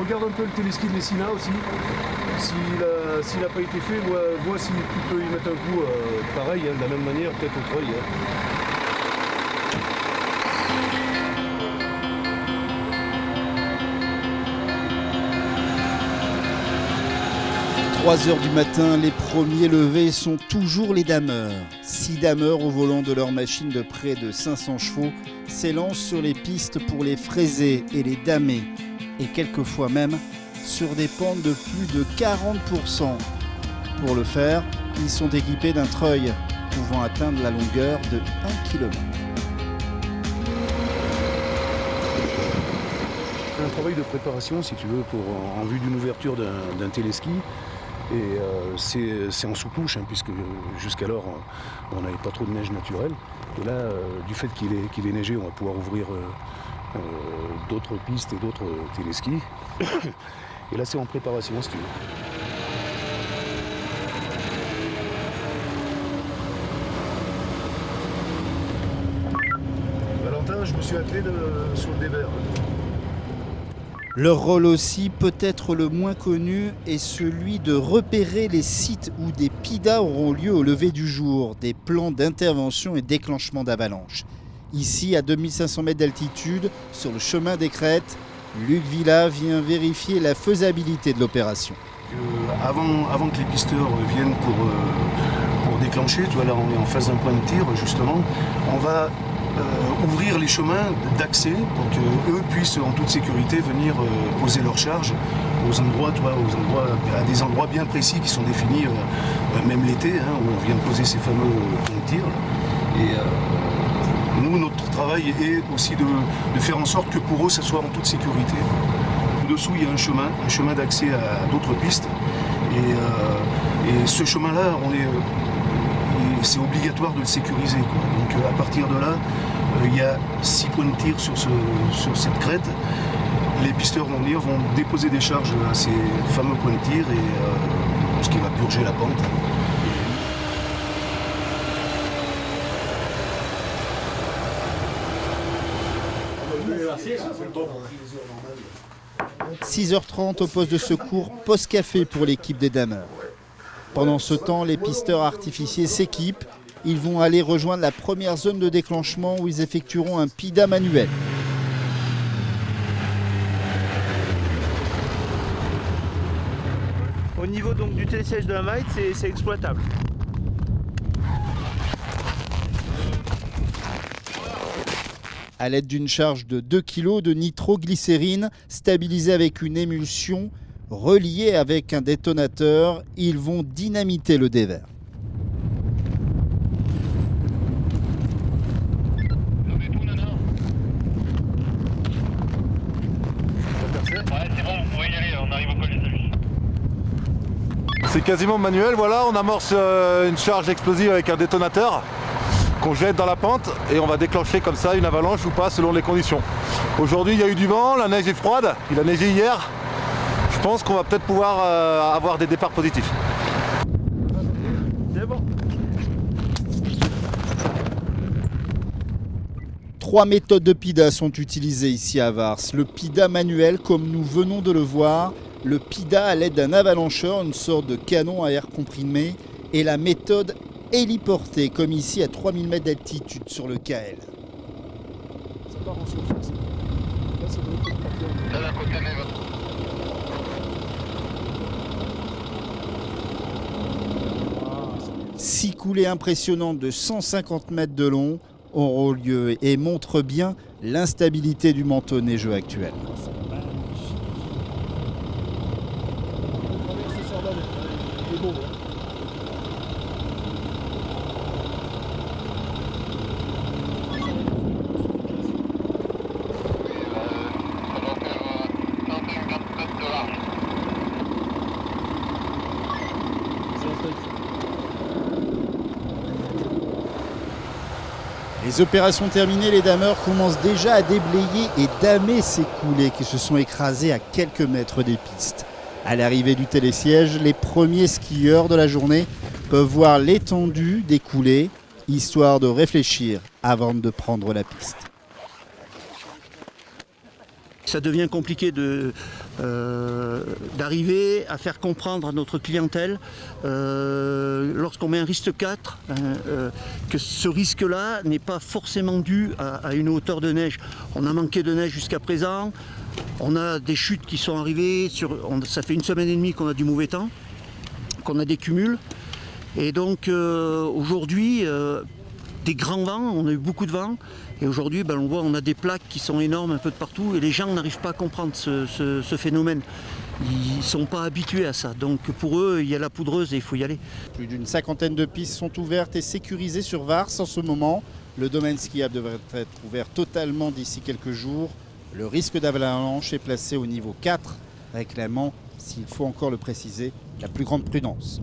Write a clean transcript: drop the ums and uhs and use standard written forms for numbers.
Regarde un peu le téléski de Messina aussi. S'il n'a pas été fait, vois si tu peux y mettre un coup pareil, de la même manière, peut-être au treuil. 3h du matin, les premiers levés sont toujours les dameurs. 6 dameurs au volant de leur machine de près de 500 chevaux s'élancent sur les pistes pour les fraiser et les damer. Et quelquefois même sur des pentes de plus de 40%. Pour le faire, ils sont équipés d'un treuil pouvant atteindre la longueur de 1 km. Un travail de préparation, si tu veux, en vue d'une ouverture d'un téléski. Et c'est en sous-couche, puisque jusqu'alors on n'avait pas trop de neige naturelle. Et là, du fait qu'il est neigé, on va pouvoir ouvrir d'autres pistes et d'autres téléskis. Et là, c'est en préparation, si tu veux. Valentin, je me suis attelé sur le dévers. Leur rôle aussi, peut-être le moins connu, est celui de repérer les sites où des PIDA auront lieu au lever du jour, des plans d'intervention et déclenchement d'avalanche. Ici, à 2500 mètres d'altitude, sur le chemin des crêtes, Luc Villa vient vérifier la faisabilité de l'opération. Avant que les pisteurs viennent pour déclencher, tu vois, là on est en phase d'un point de tir justement, on va ouvrir les chemins d'accès pour qu'eux puissent en toute sécurité venir poser leur charge aux endroits, à des endroits bien précis qui sont définis, même l'été, où on vient poser ces fameux points de tir. Et nous, notre travail est aussi de faire en sorte que pour eux, ça soit en toute sécurité. Dessous, il y a un chemin d'accès à d'autres pistes. Et ce chemin-là, c'est obligatoire de le sécuriser, quoi. Donc à partir de là, il y a 6 points de tir sur cette crête. Les pisteurs vont déposer des charges à ces fameux points de tir, et ce qui va purger la pente. 6h30 au poste de secours, post-café pour l'équipe des dameurs. Pendant ce temps, les pisteurs artificiers s'équipent. Ils vont aller rejoindre la première zone de déclenchement où ils effectueront un PIDA manuel. Au niveau donc du télésiège de la maille, c'est exploitable. À l'aide d'une charge de 2 kg de nitroglycérine stabilisée avec une émulsion reliée avec un détonateur, ils vont dynamiter le dévers. C'est quasiment manuel, voilà, on amorce une charge explosive avec un détonateur qu'on jette dans la pente et on va déclencher comme ça une avalanche ou pas selon les conditions. Aujourd'hui il y a eu du vent, la neige est froide, il a neigé hier. Je pense qu'on va peut-être pouvoir avoir des départs positifs. C'est bon. 3 méthodes de PIDA sont utilisées ici à Vars. Le PIDA manuel, comme nous venons de le voir, le PIDA à l'aide d'un avalancheur, une sorte de canon à air comprimé, et la méthode héliportée, comme ici à 3000 mètres d'altitude sur le KL. Ça part en surface. Là, ça doit être partir. 6 coulées impressionnantes de 150 mètres de long auront lieu et montrent bien l'instabilité du manteau neigeux actuel. Les opérations terminées, les dameurs commencent déjà à déblayer et damer ces coulées qui se sont écrasées à quelques mètres des pistes. À l'arrivée du télésiège, les premiers skieurs de la journée peuvent voir l'étendue des coulées, histoire de réfléchir avant de prendre la piste. ça devient compliqué d'arriver à faire comprendre à notre clientèle lorsqu'on met un risque 4 que ce risque-là n'est pas forcément dû à une hauteur de neige. On a manqué de neige jusqu'à présent, on a des chutes qui sont arrivées, ça fait 1 semaine et demie qu'on a du mauvais temps, qu'on a des cumuls. Et donc aujourd'hui, des grands vents, on a eu beaucoup de vent. Et aujourd'hui, on voit, on a des plaques qui sont énormes un peu de partout. Et les gens n'arrivent pas à comprendre ce phénomène. Ils ne sont pas habitués à ça. Donc pour eux, il y a la poudreuse et il faut y aller. Plus d'une 50aine de pistes sont ouvertes et sécurisées sur Vars en ce moment. Le domaine skiable devrait être ouvert totalement d'ici quelques jours. Le risque d'avalanche est placé au niveau 4, réclamant, s'il faut encore le préciser, la plus grande prudence.